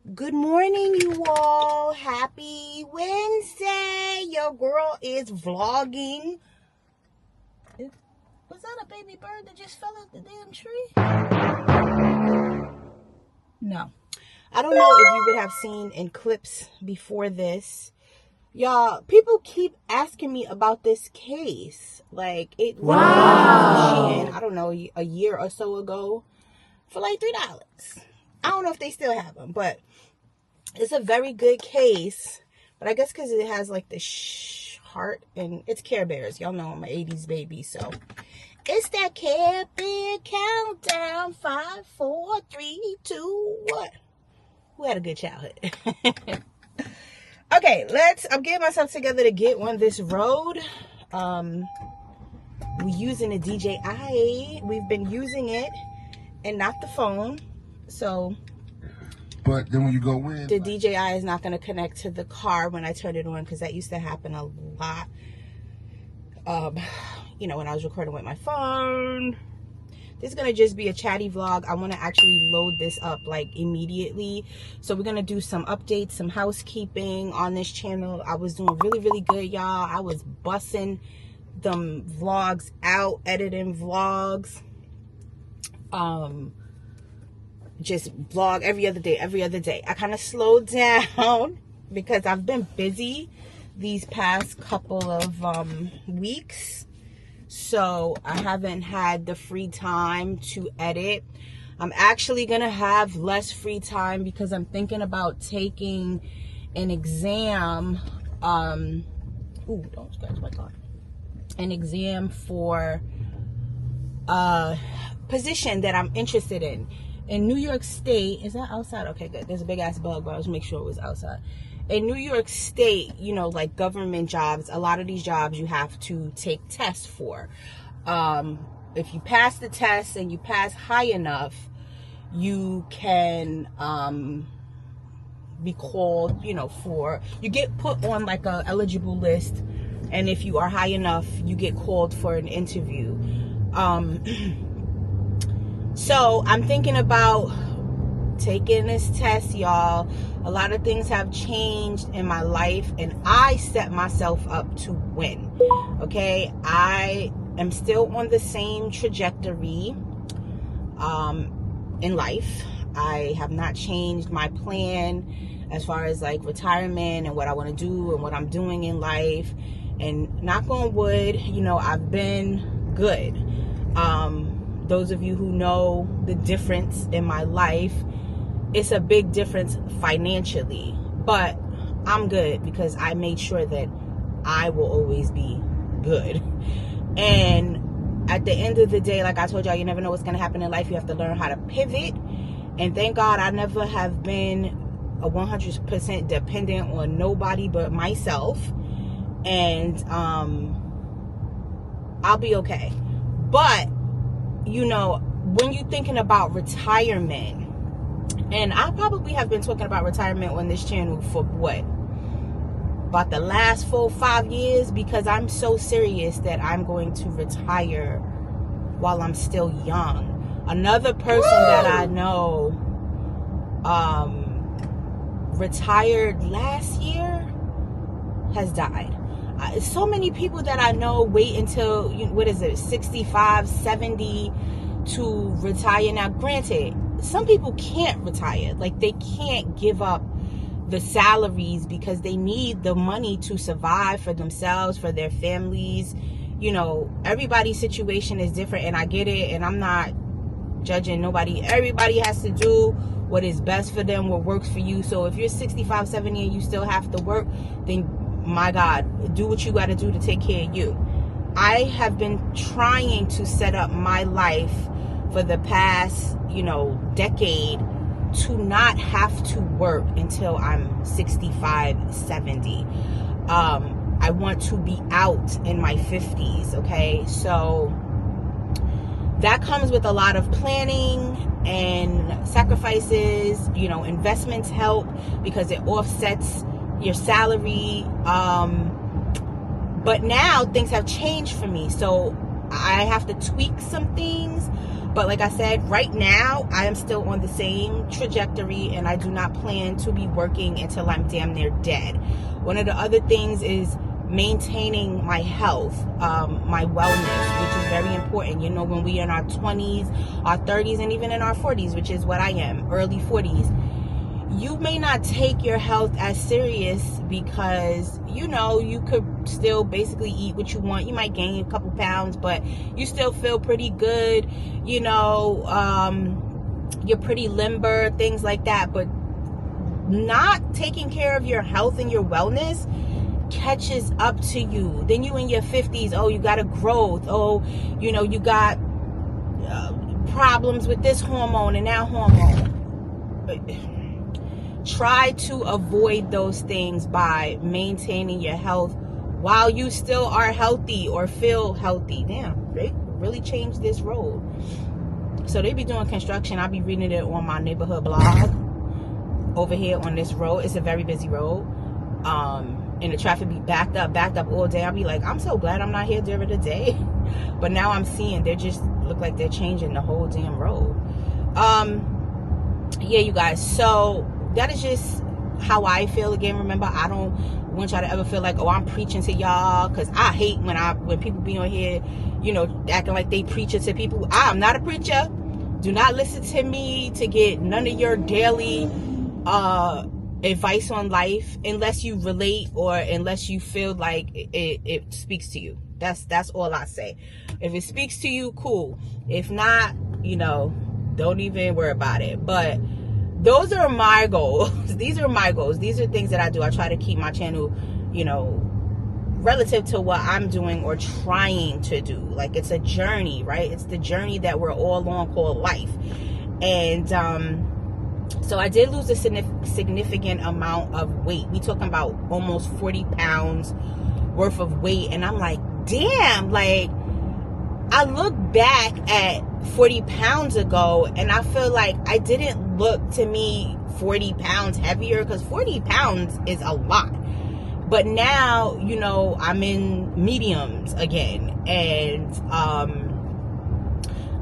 Good morning, you all. Happy Wednesday. Your girl is vlogging. Was that a baby bird that just fell out the damn tree? No. I don't know if you would have seen in clips before this. Y'all, people keep asking me about this case. Like, it was I don't know, a year or so ago for like $3. I don't know if they still have them, but it's a very good case. But I guess because it has like the heart and it's Care Bears. Y'all know I'm an 80s baby, so it's that Care Bear countdown. 5, 4, 3, 2, 1. We had a good childhood. Okay, I'm getting myself together to get on this road. We're using the DJI. We've been using it and not the phone. So, but then when you go in, the DJI is not going to connect to the car when I turn it on, because that used to happen a lot. When I was recording with my phone. This is going to just be a chatty vlog. I want to actually load this up like immediately. So we're going to do some updates, some housekeeping on this channel. I was doing really, really good, y'all. I was bussing them vlogs out, editing vlogs. Just vlog every other day. I kind of slowed down because I've been busy these past couple of weeks. So I haven't had the free time to edit. I'm actually going to have less free time because I'm thinking about taking an exam. Don't scratch my car. An exam for a position that I'm interested in New York State. Is that outside? Okay, good. There's a big ass bug, but I was make sure it was outside. In New York State, like government jobs, a lot of these jobs you have to take tests for. If you pass the test and you pass high enough, you can be called, you get put on like a eligible list. And if you are high enough, you get called for an interview. So I'm thinking about taking this test, y'all. A lot of things have changed in my life, and I set myself up to win. Okay, I am still on the same trajectory in life. I have not changed my plan as far as like retirement and what I want to do and what I'm doing in life. And knock on wood, I've been good. Those of you who know the difference in my life, it's a big difference financially, but I'm good because I made sure that I will always be good. And at the end of the day, like I told y'all, you never know what's going to happen in life. You have to learn how to pivot. And thank God I never have been a 100% dependent on nobody but myself. And I'll be okay. But when you're thinking about retirement, and I probably have been talking about retirement on this channel for about the last 4-5 years, because I'm so serious that I'm going to retire while I'm still young. Another person that I know retired last year has died. So many people that I know wait until 65, 70 to retire. Now granted, some people can't retire. Like, they can't give up the salaries because they need the money to survive for themselves, for their families. Everybody's situation is different, and I get it, and I'm not judging nobody. Everybody has to do what is best for them, what works for you. So if you're 65, 70 and you still have to work, then my God, do what you got to do to take care of you. I have been trying to set up my life for the past, decade to not have to work until I'm 65, 70. I want to be out in my 50s, okay? So that comes with a lot of planning and sacrifices. Investments help because it offsets your salary. But now things have changed for me, so I have to tweak some things. But like I said, right now, I am still on the same trajectory, and I do not plan to be working until I'm damn near dead. One of the other things is maintaining my health, my wellness, which is very important. You know, when we are in our 20s, our 30s, and even in our 40s, which is what I am, early 40s, you may not take your health as serious because, you know, you could still basically eat what you want. You might gain a couple pounds, but you still feel pretty good. You know, you're pretty limber, things like that. But not taking care of your health and your wellness catches up to you. Then you in your 50s, oh, you got a growth. Oh, you know, you got problems with this hormone and that hormone. Try to avoid those things by maintaining your health while you still are healthy or feel healthy. Damn, they really changed this road. So they be doing construction. I'll be reading it on my neighborhood blog over here on this road. It's a very busy road. And the traffic be backed up all day. I'll be like, I'm so glad I'm not here during the day. But now I'm seeing they just look like they're changing the whole damn road. Yeah, you guys. So that is just how I feel. Again, remember, I don't want y'all to ever feel like, oh, I'm preaching to y'all, because I hate when people be on here, you know, acting like they preaching to people. I'm not a preacher. Do not listen to me to get none of your daily advice on life unless you relate or unless you feel like it speaks to you. That's all I say. If it speaks to you, cool. If not, you know, don't even worry about it. But those are my goals. These are my goals. These are things that I do. I try to keep my channel, you know, relative to what I'm doing or trying to do. Like, it's a journey, right? It's the journey that we're all on called life. And so I did lose a significant amount of weight. We talking about almost 40 pounds worth of weight. And I'm like, damn, like, I look back at 40 pounds ago and I feel like I didn't look, to me, 40 pounds heavier, because 40 pounds is a lot. But now, you know, I'm in mediums again, and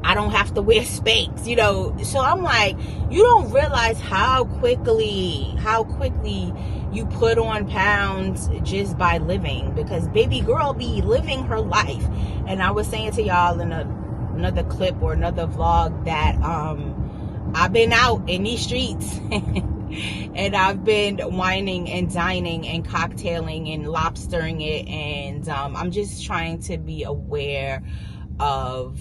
I don't have to wear Spanx, you know. So I'm like, you don't realize how quickly you put on pounds just by living, because baby girl be living her life. And I was saying to y'all in another clip or another vlog that I've been out in these streets and I've been whining and dining and cocktailing and lobstering it, and I'm just trying to be aware of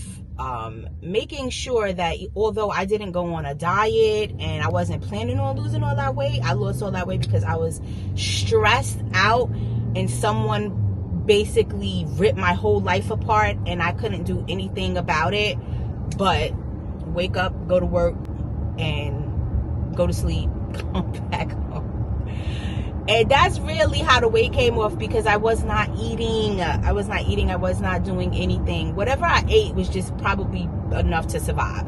making sure that although I didn't go on a diet and I wasn't planning on losing all that weight, I lost all that weight because I was stressed out and someone basically ripped my whole life apart and I couldn't do anything about it but wake up, go to work, and go to sleep, come back home. And that's really how the weight came off, because I was not eating. I was not doing anything. Whatever I ate was just probably enough to survive.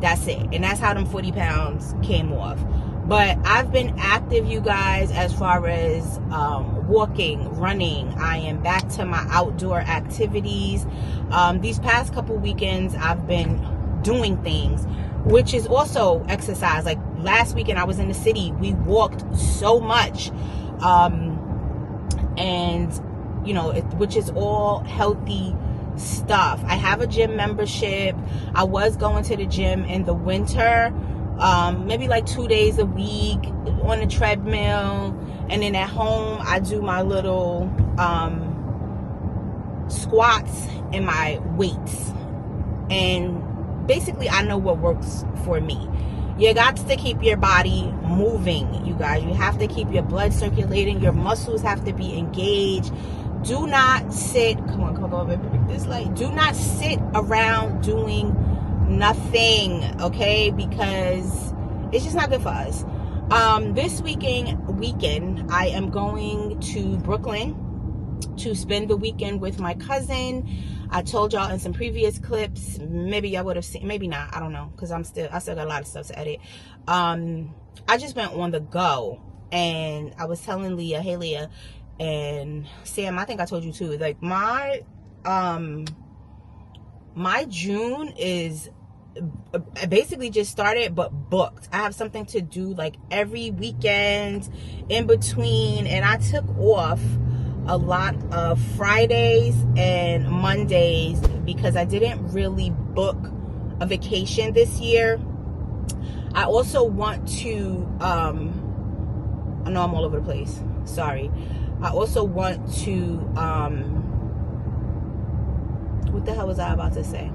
That's it. And that's how them 40 pounds came off. But I've been active, you guys, as far as walking, running. I am back to my outdoor activities. These past couple weekends, I've been doing things, which is also exercise. Like last weekend, I was in the city. We walked so much. And, you know, which is all healthy stuff. I have a gym membership. I was going to the gym in the winter, maybe like 2 days a week on the treadmill, and then at home I do my little squats and my weights, and basically I know what works for me. You got to keep your body moving, you guys. You have to keep your blood circulating. Your muscles have to be engaged. Do not sit, come on over this light. Do not sit around doing nothing, okay? Because it's just not good for us. This weekend, I am going to Brooklyn to spend the weekend with my cousin. I told y'all in some previous clips, maybe y'all would have seen, maybe not, I don't know, because I still got a lot of stuff to edit. I just went on the go, and I was telling Leah, hey Leah, and Sam, I think I told you too, like my June is basically just started, but booked. I have something to do like every weekend in between, and I took off a lot of Fridays and Mondays because I didn't really book a vacation this year. I also want to I know I'm all over the place, sorry. I also want to what the hell was I about to say?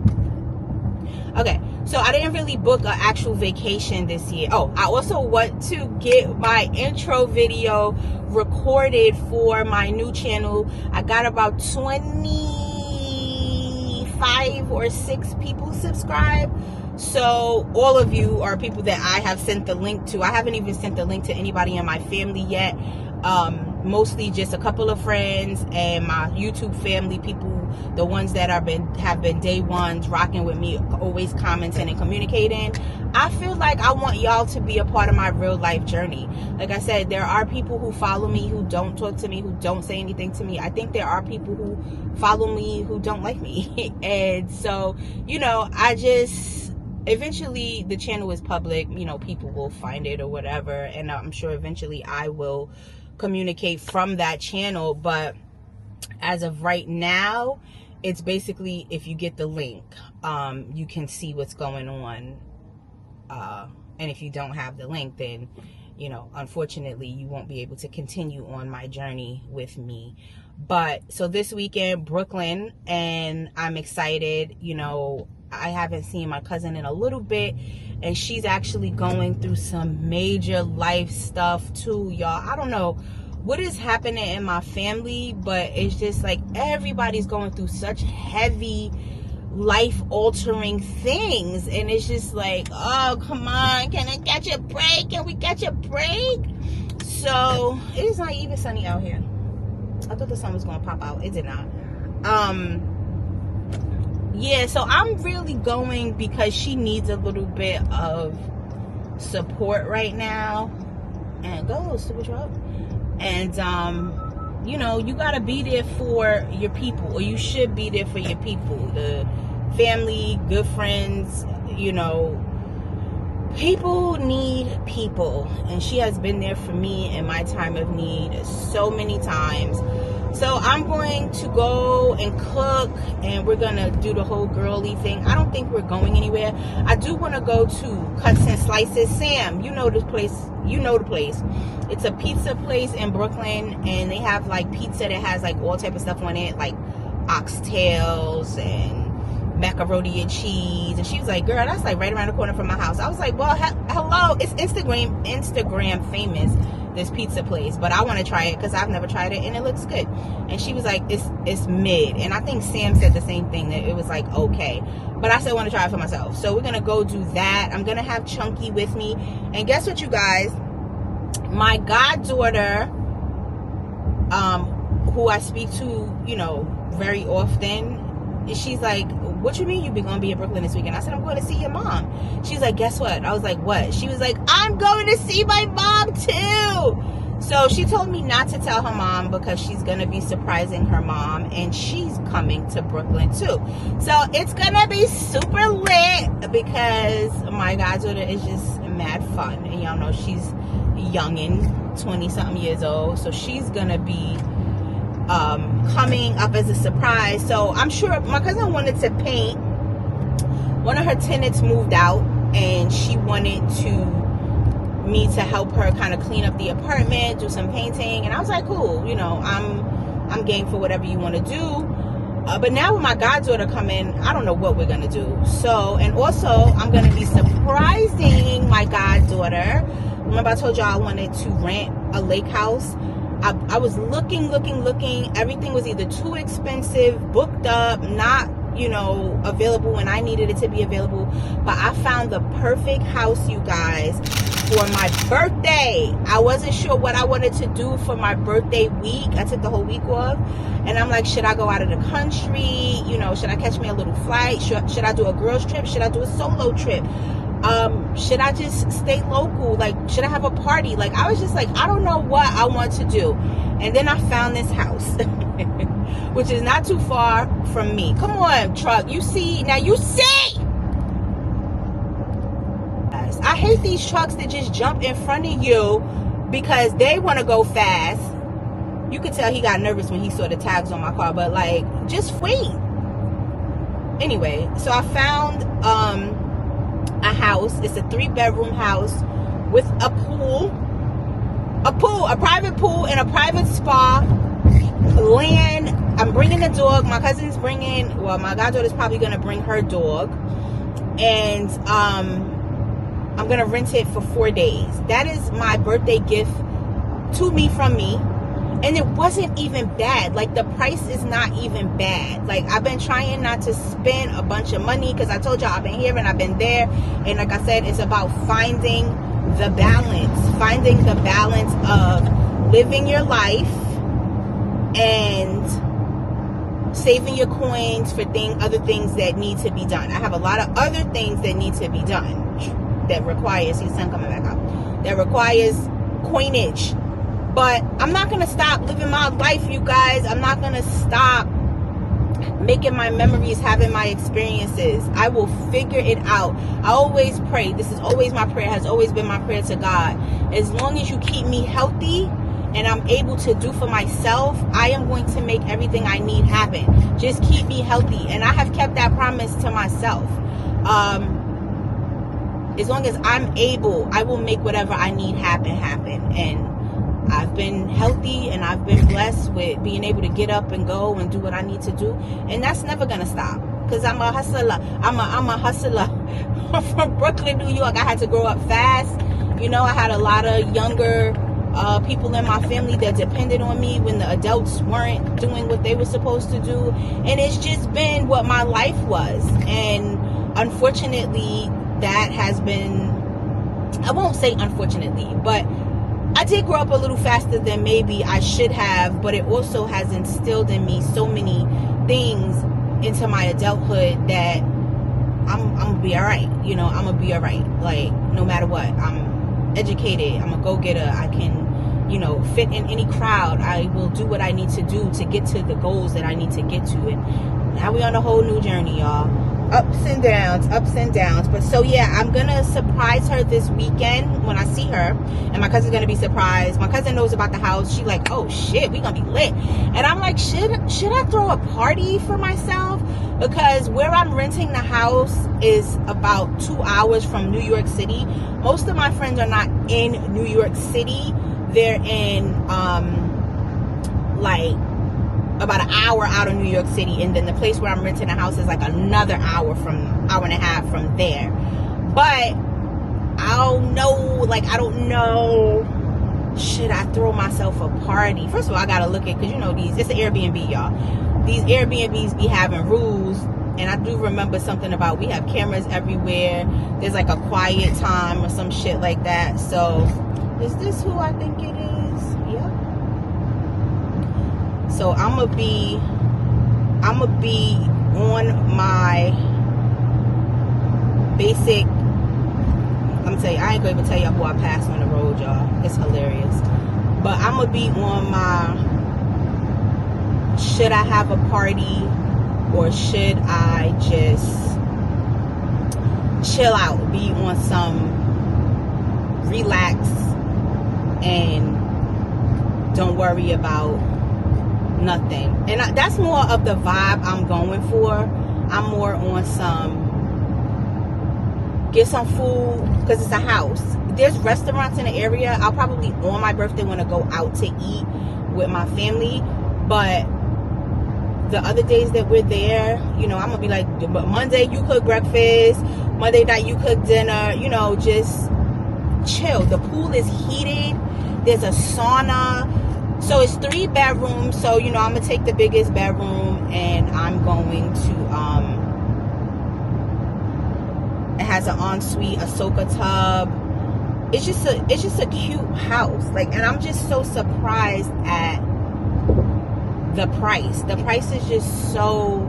Okay, so I didn't really book an actual vacation this year. Oh, I also want to get my intro video recorded for my new channel. I got about 25 or 6 people subscribed. So all of you are people that I have sent the link to. I haven't even sent the link to anybody in my family yet. Mostly just a couple of friends and my YouTube family, people, the ones that have been day ones rocking with me, always commenting and communicating. I feel like I want y'all to be a part of my real life journey. Like I said, there are people who follow me who don't talk to me, who don't say anything to me. I think there are people who follow me who don't like me. And so, you know, eventually the channel is public, you know, people will find it or whatever, and I'm sure eventually I will communicate from that channel. But as of right now, it's basically, if you get the link, you can see what's going on, and if you don't have the link, then, you know, unfortunately you won't be able to continue on my journey with me. But so this weekend, Brooklyn, and I'm excited. You know, I haven't seen my cousin in a little bit, and she's actually going through some major life stuff too, y'all. I don't know what is happening in my family, but it's just like everybody's going through such heavy life altering things, and it's just like, oh, come on, can I catch a break? Can we catch a break? So it is not even sunny out here. I thought the sun was going to pop out. It did not. Yeah, so I'm really going because she needs a little bit of support right now. And go, stupid truck. And, you know, you got to be there for your people, or you should be there for your people. The family, good friends, you know, people need people. And she has been there for me in my time of need so many times. So I'm going to go and cook, and we're going to do the whole girly thing. I don't think we're going anywhere. I do want to go to Cuts and Slices. Sam, you know this place. You know the place. It's a pizza place in Brooklyn, and they have like pizza that has like all type of stuff on it, like oxtails and macaroni and cheese. And she was like, girl, that's like right around the corner from my house. I was like, well, hello, it's Instagram famous, this pizza place, but I want to try it because I've never tried it and it looks good. And she was like, it's mid. And I think Sam said the same thing, that it was like okay, but I still want to try it for myself. So we're gonna go do that. I'm gonna have Chunky with me, and guess what, you guys, my goddaughter, who I speak to, you know, very often, she's like, what you mean you be gonna be in Brooklyn this weekend? I said, I'm going to see your mom. She's like, guess what? I was like, what? She was like, I'm going to see my mom too. So she told me not to tell her mom because she's gonna be surprising her mom, and she's coming to Brooklyn too. So it's gonna be super lit because my goddaughter is just mad fun, and y'all know she's youngin', 20-something years old, so she's gonna be coming up as a surprise. So I'm sure my cousin wanted to paint. One of her tenants moved out, and she wanted me to help her kind of clean up the apartment, do some painting, and I was like, cool, you know, I'm game for whatever you want to do. But now with my goddaughter coming, I don't know what we're gonna do. So, and also I'm gonna be surprising my goddaughter. Remember I told y'all I wanted to rent a lake house. I was looking. Everything was either too expensive, booked up, not, you know, available when I needed it to be available. But I found the perfect house, you guys, for my birthday. I wasn't sure what I wanted to do for my birthday week. I took the whole week off, and I'm like, should I go out of the country? You know, should I catch me a little flight? Should I do a girls trip? Should I do a solo trip? Should I just stay local? Like, should I have a party? Like, I was just like, I don't know what I want to do. And then I found this house, which is not too far from me. Come on, truck. You see, now you see. hate these trucks that just jump in front of you because they want to go fast. You could tell he got nervous when he saw the tags on my car, but like, just wait. Anyway, so I found a house. It's a 3-bedroom house with a pool, a private pool and a private spa. Land. I'm bringing the dog. My cousin's bringing, well, my goddaughter's probably gonna bring her dog, and I'm gonna rent it for 4 days. That is my birthday gift to me from me. And it wasn't even bad. Like, the price is not even bad. Like, I've been trying not to spend a bunch of money because I told y'all I've been here and I've been there. And like I said, it's about finding the balance. Finding the balance of living your life and saving your coins for other things that need to be done. I have a lot of other things that need to be done that requires, see the sun coming back out, that requires coinage. But I'm not going to stop living my life, you guys. I'm not going to stop making my memories, having my experiences. I will figure it out. I always pray. This is always my prayer, has always been my prayer to God. As long as you keep me healthy and I'm able to do for myself, I am going to make everything I need happen. Just keep me healthy. And I have kept that promise to myself. As long as I'm able, I will make whatever I need happen. And I've been healthy and I've been blessed with being able to get up and go and do what I need to do. And that's never going to stop because I'm a hustler. I'm a hustler. I'm from Brooklyn, New York. I had to grow up fast. You know, I had a lot of younger people in my family that depended on me when the adults weren't doing what they were supposed to do. And it's just been what my life was. And unfortunately, that has been, I won't say unfortunately, but I did grow up a little faster than maybe I should have, but it also has instilled in me so many things into my adulthood that I'm gonna be all right. You know, I'm gonna be all right. Like, no matter what, I'm educated. I'm a go-getter. I can, you know, fit in any crowd. I will do what I need to do to get to the goals that I need to get to. And now we're on a whole new journey, y'all. Ups and downs. But so yeah, I'm gonna surprise her this weekend when I see her, and my cousin's gonna be surprised. My cousin knows about the house. She like, oh shit, we gonna be lit. And I'm like, should I throw a party for myself? Because where I'm renting the house is about 2 hours from New York City. Most of my friends are not in New York City. They're in like about an hour out of New York City, and then the place where I'm renting a house is like another hour and a half from there. But I don't know, should I throw myself a party? First of all, I gotta look at, because you know, it's an Airbnb, y'all. These Airbnbs be having rules, and I do remember something about, we have cameras everywhere, there's like a quiet time or some shit like that. So is this who I think it is? Yep. So I'm gonna be on my basic, I'm gonna tell you, I ain't gonna even tell y'all who I passed on the road, y'all. It's hilarious. But I'm gonna be on my, should I have a party or should I just chill out, be on some relax and don't worry about nothing. And that's more of the vibe I'm going for. I'm more on some, get some food, because it's a house. There's restaurants in the area. I'll probably on my birthday want to go out to eat with my family, but the other days that we're there, you know, I'm gonna be like, Monday you cook breakfast, Monday night you cook dinner, you know, just chill. The pool is heated, there's a sauna. So it's 3 bedrooms. So, you know, I'm gonna take the biggest bedroom, and I'm going to it has an ensuite, a soaker tub. It's just a cute house. Like, and I'm just so surprised at the price. The price is just so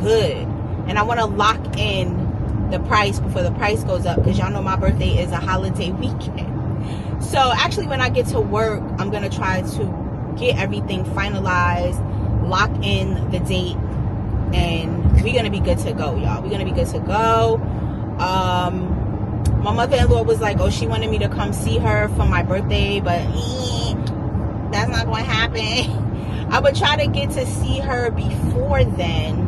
good, and I want to lock in the price before the price goes up, because y'all know my birthday is a holiday weekend. So actually, when I get to work, I'm going to try to get everything finalized, lock in the date, and we're going to be good to go, y'all. We're going to be good to go. My mother-in-law was like, oh, she wanted me to come see her for my birthday, but that's not going to happen. I would try to get to see her before then.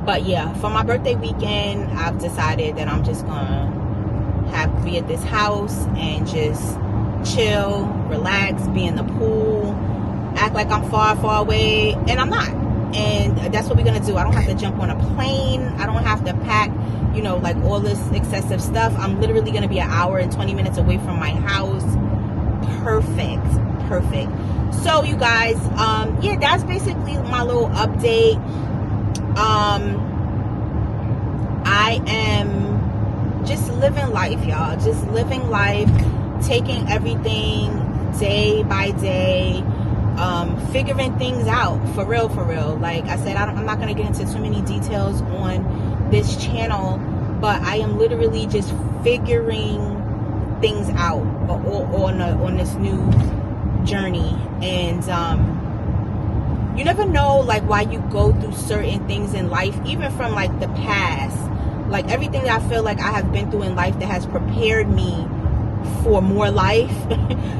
But yeah, for my birthday weekend, I've decided that I'm just gonna be at this house and just chill, relax, be in the pool, act like I'm far away, and I'm not. And that's what we're gonna do. I don't have to jump on a plane. I don't have to pack, like all this excessive stuff. I'm literally gonna be an hour and 20 minutes away from my house. Perfect. So you guys, yeah, that's basically my little update. I am just living life, y'all. Just living life, taking everything day by day, figuring things out for real. Like I said, I'm not going to get into too many details on this channel, but I am literally just figuring things out on this new journey. And you never know, like, why you go through certain things in life, even from like the past. Like everything that I feel like I have been through in life that has prepared me for more life,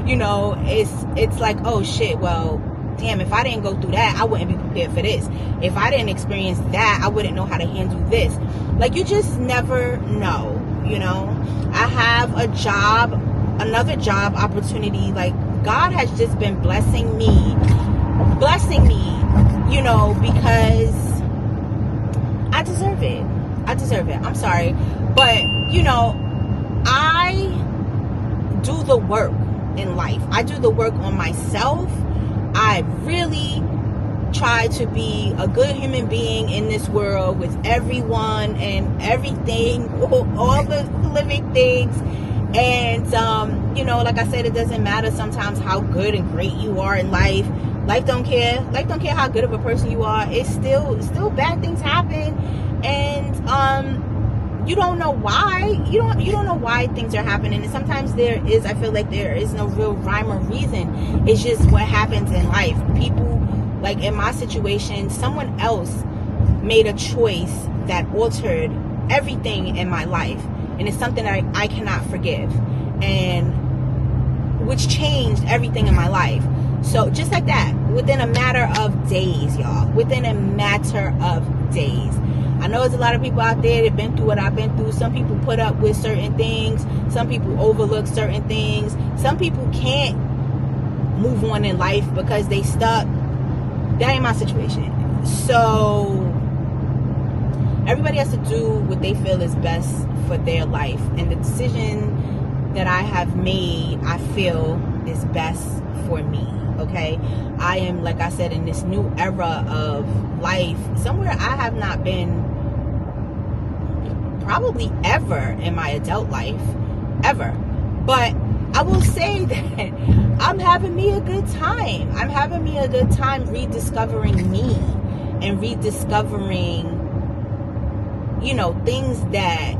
it's like, oh shit, well, damn, if I didn't go through that, I wouldn't be prepared for this. If I didn't experience that, I wouldn't know how to handle this. Like, you just never know, I have another job opportunity. Like, God has just been blessing me, because I deserve it. I'm sorry. But, I do the work in life. I do the work on myself. I really try to be a good human being in this world with everyone and everything, all the living things. And, like I said, it doesn't matter sometimes how good and great you are in life. Life don't care. Life don't care how good of a person you are. It's still bad things happen. And, you don't know why. You don't know why things are happening. And sometimes I feel like there is no real rhyme or reason. It's just what happens in life. People, like in my situation, someone else made a choice that altered everything in my life. And it's something that I cannot forgive. And which changed everything in my life. So just like that, within a matter of days, y'all. Within a matter of days. I know there's a lot of people out there that have been through what I've been through. Some people put up with certain things. Some people overlook certain things. Some people can't move on in life because they stuck. That ain't my situation. So everybody has to do what they feel is best for their life. And the decision that I have made, I feel is best for me. Okay, I am, like I said, in this new era of life, somewhere I have not been probably ever in my adult life, ever. But I will say that I'm having me a good time. I'm having me a good time rediscovering me and rediscovering, things that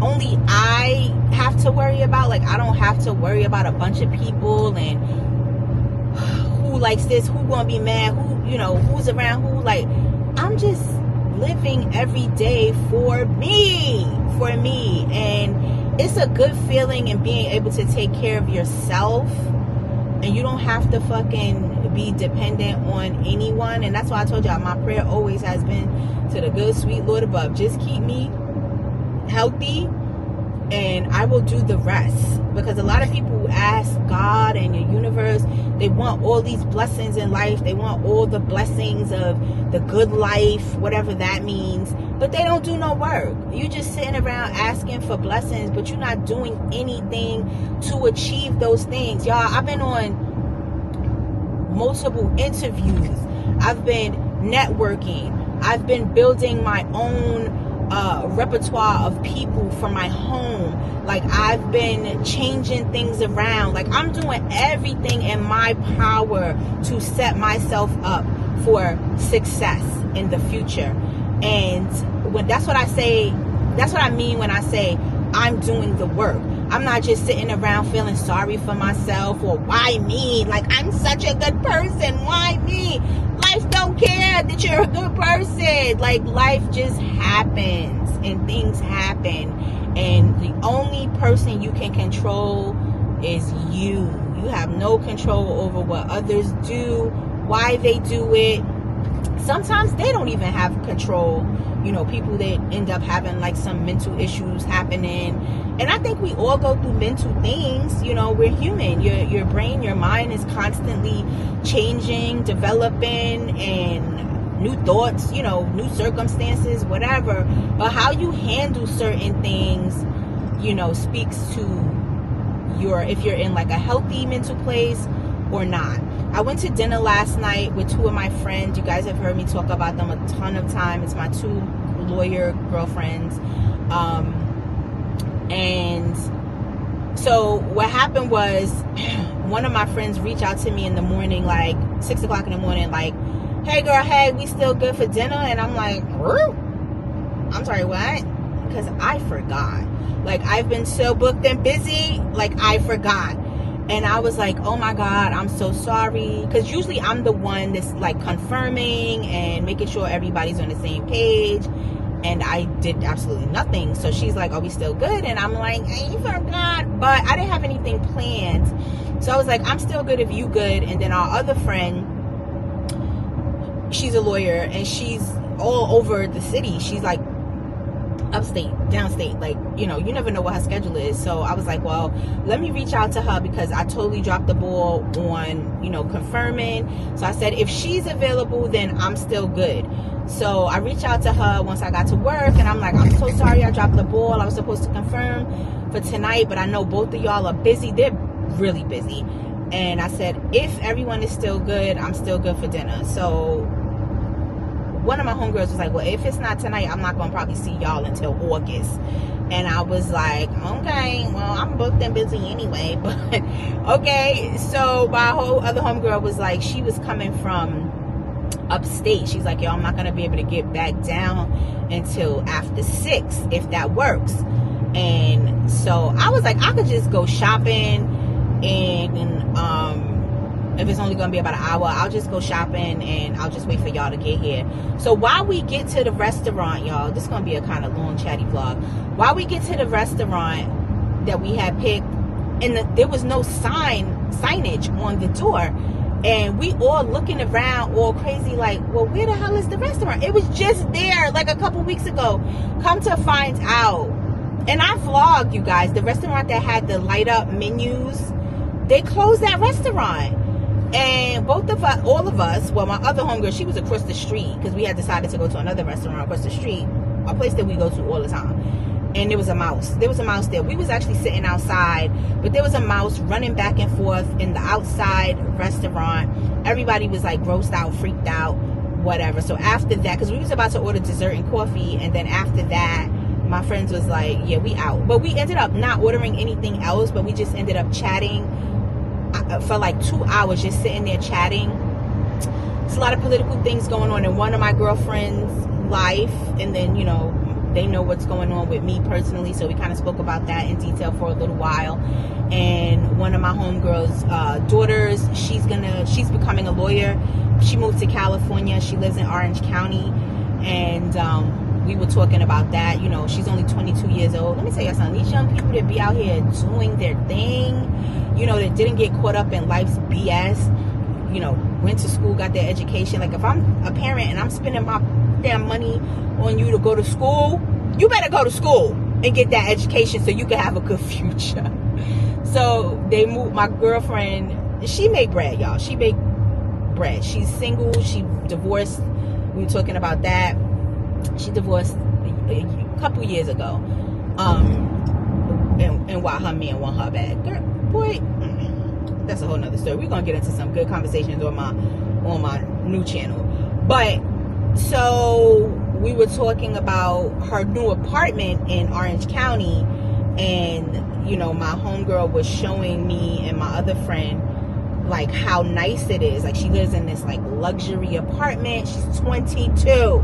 only I have to worry about. Like, I don't have to worry about a bunch of people and who likes this, who gonna be mad, who's around who. Like, I'm just living every day for me. And it's a good feeling, and being able to take care of yourself, and you don't have to fucking be dependent on anyone. And that's why I told y'all, my prayer always has been to the good, sweet Lord above, just keep me healthy and I will do the rest. Because a lot of people ask God and the universe, they want all these blessings in life, they want all the blessings of the good life, whatever that means, but they don't do no work. You just sitting around asking for blessings, but you're not doing anything to achieve those things. Y'all, I've been on multiple interviews, I've been networking, I've been building my own repertoire of people for my home. Like, I've been changing things around. Like, I'm doing everything in my power to set myself up for success in the future. And that's what I mean when I say I'm doing the work. I'm not just sitting around feeling sorry for myself, or why me? Like, I'm such a good person, why me? Life don't care that you're a good person. Like, life just happens. and things happen, and the only person you can control is you. You have no control over what others do, why they do it. Sometimes they don't even have control. You know, people that end up having like some mental issues happening. And I think we all go through mental things. You know, we're human. Your brain, your mind is constantly changing, developing, and new thoughts, you know, new circumstances, whatever. But how you handle certain things, you know, speaks to if you're in like a healthy mental place or not. I went to dinner last night with two of my friends. You guys have heard me talk about them a ton of time. It's my two lawyer girlfriends. And so what happened was, one of my friends reached out to me in the morning, like 6 o'clock in the morning, like, hey girl, hey, we still good for dinner? And I'm like, I'm sorry, what? Because I forgot. Like, I've been so booked and busy, like I forgot. And I was like, oh my God, I'm so sorry. Because usually I'm the one that's like confirming and making sure everybody's on the same page. And I did absolutely nothing. So she's like, are we still good? And I'm like, I forgot. But I didn't have anything planned. So I was like, I'm still good if you good. And then our other friend, she's a lawyer and she's all over the city. She's like upstate, downstate, like, you know, you never know what her schedule is. So I was like, well, let me reach out to her, because I totally dropped the ball on, you know, confirming. So I said, if she's available, then I'm still good. So I reached out to her once I got to work, and I'm like, I'm so sorry I dropped the ball. I was supposed to confirm for tonight, but I know both of y'all are busy. They're really busy. And I said, if everyone is still good, I'm still good for dinner. So one of my homegirls was like, well, if it's not tonight, I'm not going to probably see y'all until August. And I was like, okay, well, I'm booked and busy anyway. But okay. So my whole other homegirl was like, she was coming from upstate. She's like, yo, I'm not going to be able to get back down until after 6, if that works. And so I was like, I could just go shopping, and if it's only gonna be about an hour, I'll just go shopping and I'll just wait for y'all to get here. So while we get to the restaurant, y'all, this is gonna be a kind of long chatty vlog. While we get to the restaurant that we had picked, and there was no signage on the door, and we all looking around all crazy like, well, where the hell is the restaurant? It was just there like a couple weeks ago. Come to find out, and I vlogged, you guys, the restaurant that had the light up menus, they closed that restaurant. And both of us, all of us, well, my other homegirl, she was across the street, because we had decided to go to another restaurant across the street, a place that we go to all the time. And there was a mouse. There was a mouse there. We was actually sitting outside, but there was a mouse running back and forth in the outside restaurant. Everybody was like grossed out, freaked out, whatever. So after that, because we was about to order dessert and coffee, and then after that, my friends was like, yeah, we out. But we ended up not ordering anything else, but we just ended up chatting for like 2 hours, just sitting there chatting. There's a lot of political things going on in one of my girlfriend's life, and then, you know, they know what's going on with me personally, so we kind of spoke about that in detail for a little while. And one of my homegirls' daughters, she's becoming a lawyer. She moved to California. She lives in Orange County, and we were talking about that. You know, she's only 22 years old. Let me tell you something. These young people that be out here doing their thing, you know, that didn't get caught up in life's BS, you know, went to school, got their education. Like, if I'm a parent and I'm spending my damn money on you to go to school, you better go to school and get that education so you can have a good future. So they moved. My girlfriend, she make bread, y'all. She make bread. She's single. She divorced. We were talking about that. She divorced a couple years ago. And while her man want her back. Girl, boy, that's a whole nother story. We're gonna get into some good conversations on my new channel. But so we were talking about her new apartment in Orange County, and you know, my homegirl was showing me and my other friend like how nice it is. Like, she lives in this like luxury apartment. She's 22.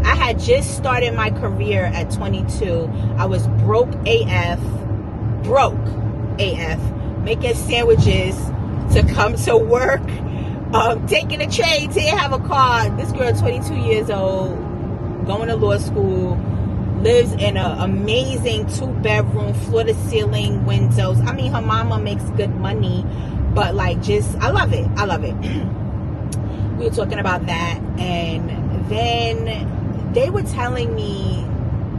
I had just started my career at 22. I was broke AF, making sandwiches to come to work, taking a train, didn't have a car. This girl, 22 years old, going to law school, lives in an amazing 2-bedroom, floor-to-ceiling windows. I mean, her mama makes good money, but like, just, I love it. I love it. We were talking about that, and then they were telling me,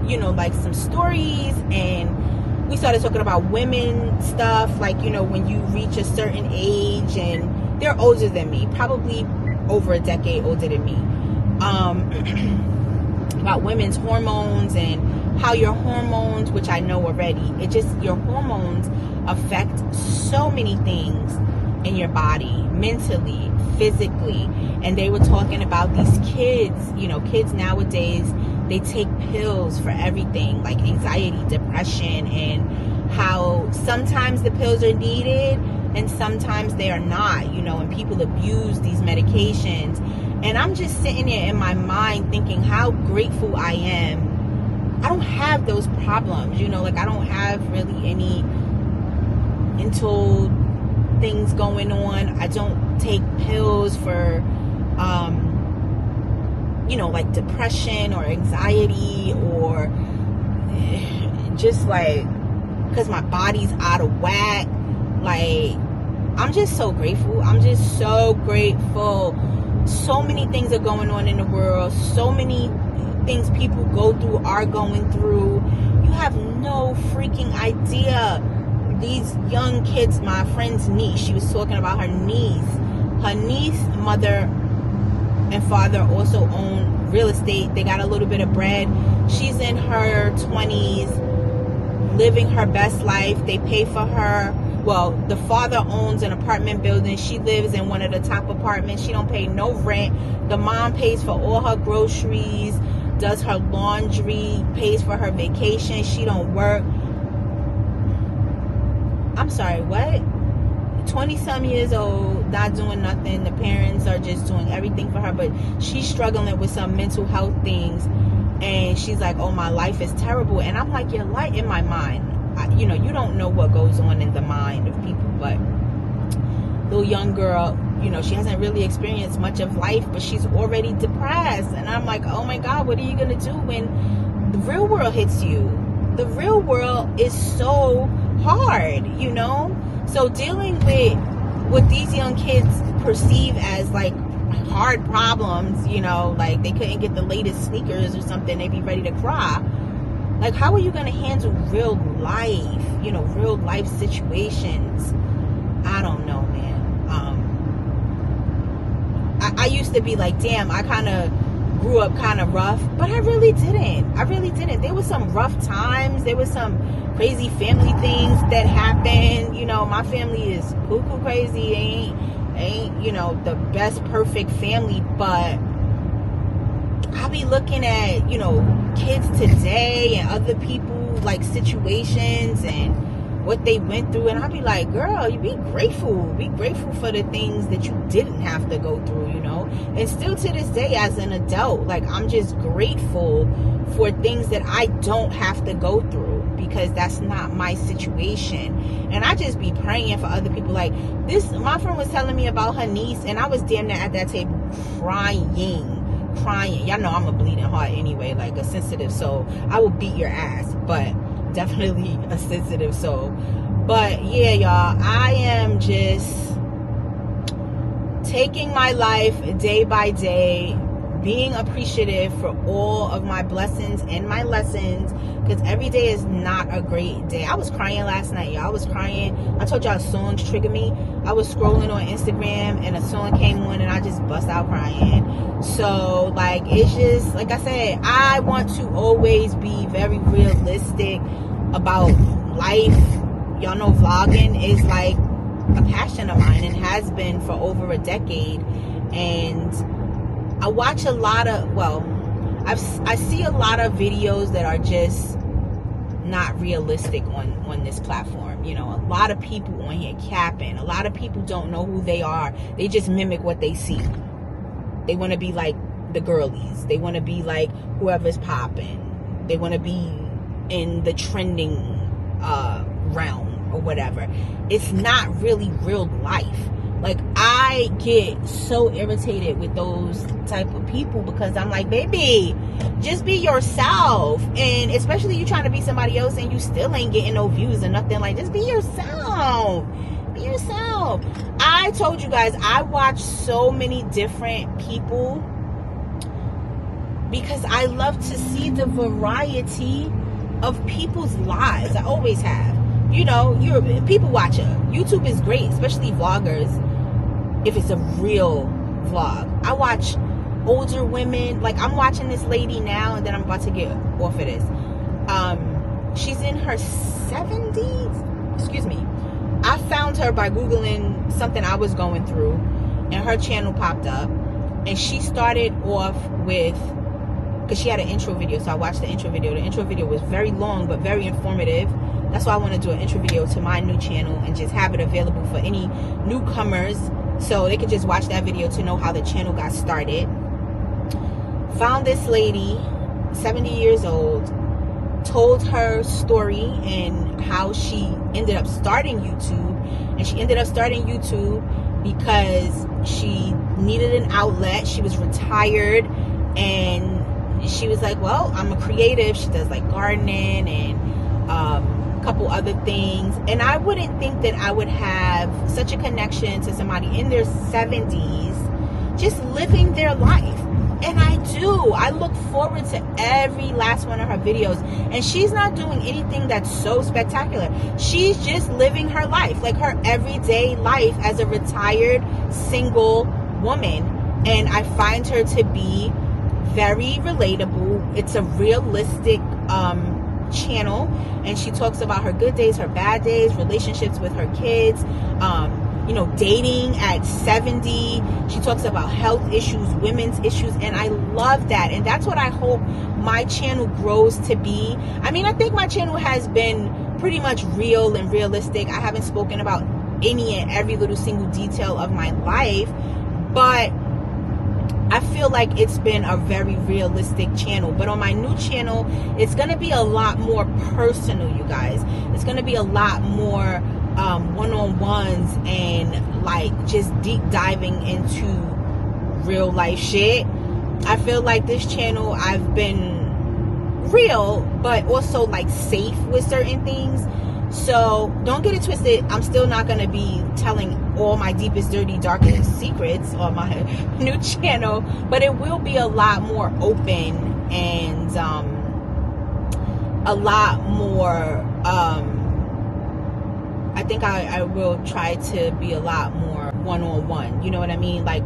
you know, like some stories, and we started talking about women stuff, like, you know, when you reach a certain age, and they're older than me, probably over a decade older than me, about women's hormones and how your hormones, which I know already, it just, your hormones affect so many things in your body, mentally, physically. And they were talking about these kids, you know, kids nowadays, they take pills for everything, like anxiety, depression, and how sometimes the pills are needed and sometimes they are not, you know, and people abuse these medications. And I'm just sitting there in my mind thinking how grateful I am. I don't have those problems, you know, like I don't have really any mental things going on. I don't take pills for, you know, like depression or anxiety, or just like, because my body's out of whack. Like, I'm just so grateful. I'm just so grateful. So many things are going on in the world. So many things people go through, are going through. You have no freaking idea. These young kids, my friend's niece, she was talking about her niece. Her niece, mother and father also own real estate. They got a little bit of bread. She's in her 20s, living her best life. They pay for her. Well, the father owns an apartment building. She lives in one of the top apartments. She don't pay no rent. The mom pays for all her groceries, does her laundry, pays for her vacation. She don't work. I'm sorry, what? 20-some years old, not doing nothing. The parents are just doing everything for her, but she's struggling with some mental health things, and she's like, oh, my life is terrible. And I'm like, your light in my mind. You know, you don't know what goes on in the mind of people, but little young girl, you know, she hasn't really experienced much of life, but she's already depressed. And I'm like, oh my God, what are you going to do when the real world hits you? The real world is so hard, you know? So dealing with what these young kids perceive as like hard problems, you know, like they couldn't get the latest sneakers or something, they'd be ready to cry. Like, how are you going to handle real life, you know, real life situations? I don't know, man. I used to be like, damn, I kind of grew up kind of rough, but I really didn't. I really didn't. There was some rough times. There was some crazy family things that happened. You know, my family is cuckoo crazy. Ain't, you know, the best perfect family, but I be looking at, you know, kids today and other people, like, situations and what they went through, and I be like, girl, you be grateful for the things that you didn't have to go through, you know. And still to this day, as an adult, like, I'm just grateful for things that I don't have to go through, because that's not my situation. And I just be praying for other people. Like this, my friend was telling me about her niece, and I was damn near at that table crying. Y'all know I'm a bleeding heart anyway, like a sensitive soul. I will beat your ass, but definitely a sensitive soul. But yeah, y'all, I am just taking my life day by day, being appreciative for all of my blessings and my lessons, because every day is not a great day. I was crying last night, y'all. I was crying. I told y'all songs trigger me. I was scrolling on Instagram and a song came on and I just bust out crying. So, like, it's just, like I said, I want to always be very realistic about life. Y'all know vlogging is like a passion of mine and has been for over a decade. And I watch a lot of, I see a lot of videos that are just not realistic on this platform. You know, a lot of people on here capping. A lot of people don't know who they are. They just mimic what they see. They want to be like the girlies. They want to be like whoever's popping. They want to be in the trending realm or whatever. It's not really real life. Like, I get so irritated with those type of people because I'm like, baby, just be yourself. And especially you trying to be somebody else and you still ain't getting no views or nothing. Like, just be yourself. Be yourself. I told you guys, I watch so many different people because I love to see the variety of people's lives. I always have. You know, you're a people watcher. YouTube is great, especially vloggers, if it's a real vlog. I watch older women. Like, I'm watching this lady now, and then I'm about to get off of this. She's in her 70s. Excuse me. I found her by Googling something I was going through, and her channel popped up. And she started off with, because she had an intro video, so I watched the intro video. The intro video was very long, but very informative. That's why I want to do an intro video to my new channel and just have it available for any newcomers so they can just watch that video to know how the channel got started. Found this lady, 70 years old, told her story and how she ended up starting YouTube. And she ended up starting YouTube because she needed an outlet. She was retired and she was like, well, I'm a creative. She does like gardening and couple other things, and I wouldn't think that I would have such a connection to somebody in their 70s just living their life. And I do. I look forward to every last one of her videos, and she's not doing anything that's so spectacular. She's just living her life, like her everyday life as a retired single woman. And I find her to be very relatable. It's a realistic channel, and she talks about her good days, her bad days, relationships with her kids, you know, dating at 70. She talks about health issues, women's issues, and I love that. And that's what I hope my channel grows to be. I mean, I think my channel has been pretty much real and realistic. I haven't spoken about any and every little single detail of my life, but I feel like it's been a very realistic channel. But on my new channel, it's going to be a lot more personal, you guys. It's going to be a lot more one-on-ones and like just deep diving into real life shit. I feel like this channel, I've been real, but also like safe with certain things. So don't get it twisted. I'm still not going to be telling all my deepest, dirty, darkest secrets on my new channel, but it will be a lot more open and a lot more, I think I will try to be a lot more one-on-one. You know what I mean? Like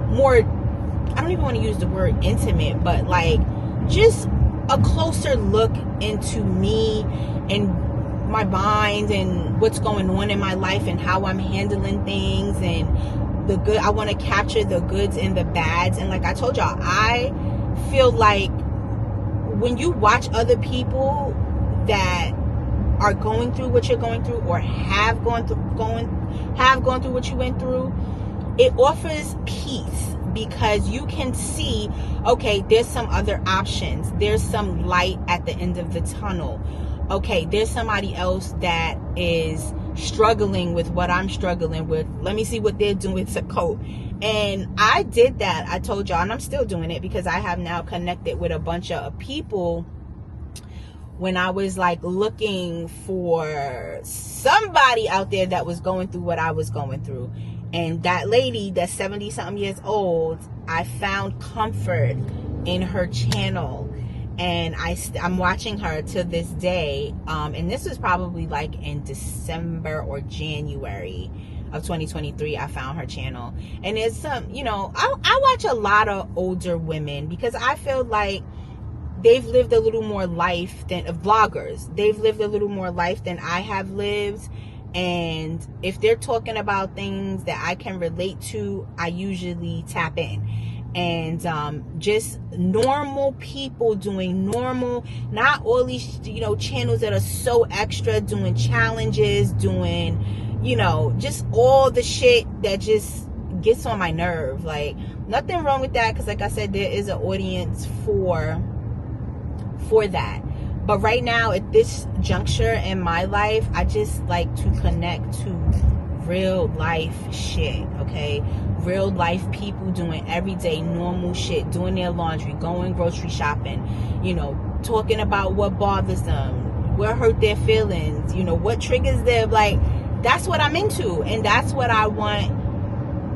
more, I don't even want to use the word intimate, but like just a closer look into me and my mind and what's going on in my life and how I'm handling things and the good. I want to capture the goods and the bads. And like I told y'all, I feel like when you watch other people that are going through what you're going through or have gone through what you went through, it offers peace because you can see, okay, there's some other options. There's some light at the end of the tunnel. Okay, there's somebody else that is struggling with what I'm struggling with. Let me see what they're doing to cope. And I did that. I told y'all, and I'm still doing it because I have now connected with a bunch of people when I was like looking for somebody out there that was going through what I was going through. And that lady that's 70 something years old, I found comfort in her channel. And I'm watching her to this day. And this was probably like in December or January of 2023. I found her channel. And it's some, you know, I watch a lot of older women because I feel like they've lived a little more life than vloggers. They've lived a little more life than I have lived. And if they're talking about things that I can relate to, I usually tap in. And just normal people doing normal, not all these, you know, channels that are so extra, doing challenges, doing, you know, just all the shit that just gets on my nerve. Like, nothing wrong with that, because like I said, there is an audience for that. But right now, at this juncture in my life, I just like to connect to real life shit, okay? Real life people doing everyday normal shit, doing their laundry, going grocery shopping, talking about what bothers them, what hurt their feelings, what triggers them. Like, that's what I'm into, and that's what I want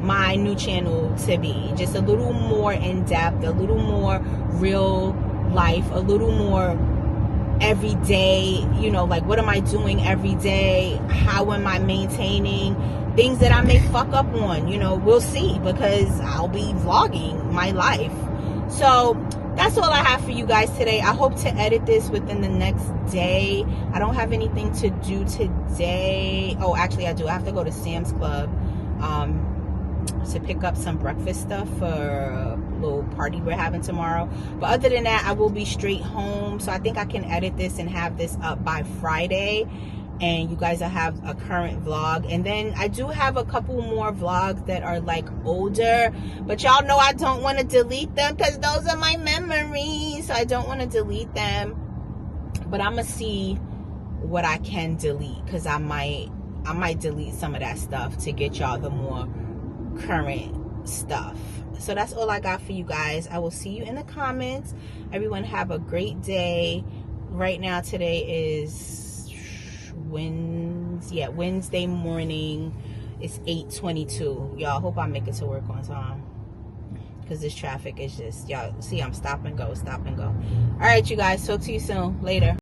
my new channel to be. Just a little more in depth, a little more real life, a little more every day, like, what am I doing every day? How am I maintaining things that I may fuck up on? We'll see, because I'll be vlogging my life. So that's all I have for you guys today. I hope to edit this within the next day. I don't have anything to do today. Oh, actually I do. I have to go to Sam's Club to pick up some breakfast stuff for a little party we're having tomorrow. But other than that, I will be straight home. So I think I can edit this and have this up by Friday, and you guys will have a current vlog. And then I do have a couple more vlogs that are like older, but y'all know I don't want to delete them because those are my memories. So I don't want to delete them, but I'm gonna see what I can delete, because I might delete some of that stuff to get y'all the more current stuff. So that's all I got for you guys. I will see you in the comments. Everyone have a great day. Right now, today is Wednesday morning. It's 8:22. Y'all, hope I make it to work on time, because this traffic is just, y'all see, I'm stop and go. All right, you guys, talk to you soon. Later.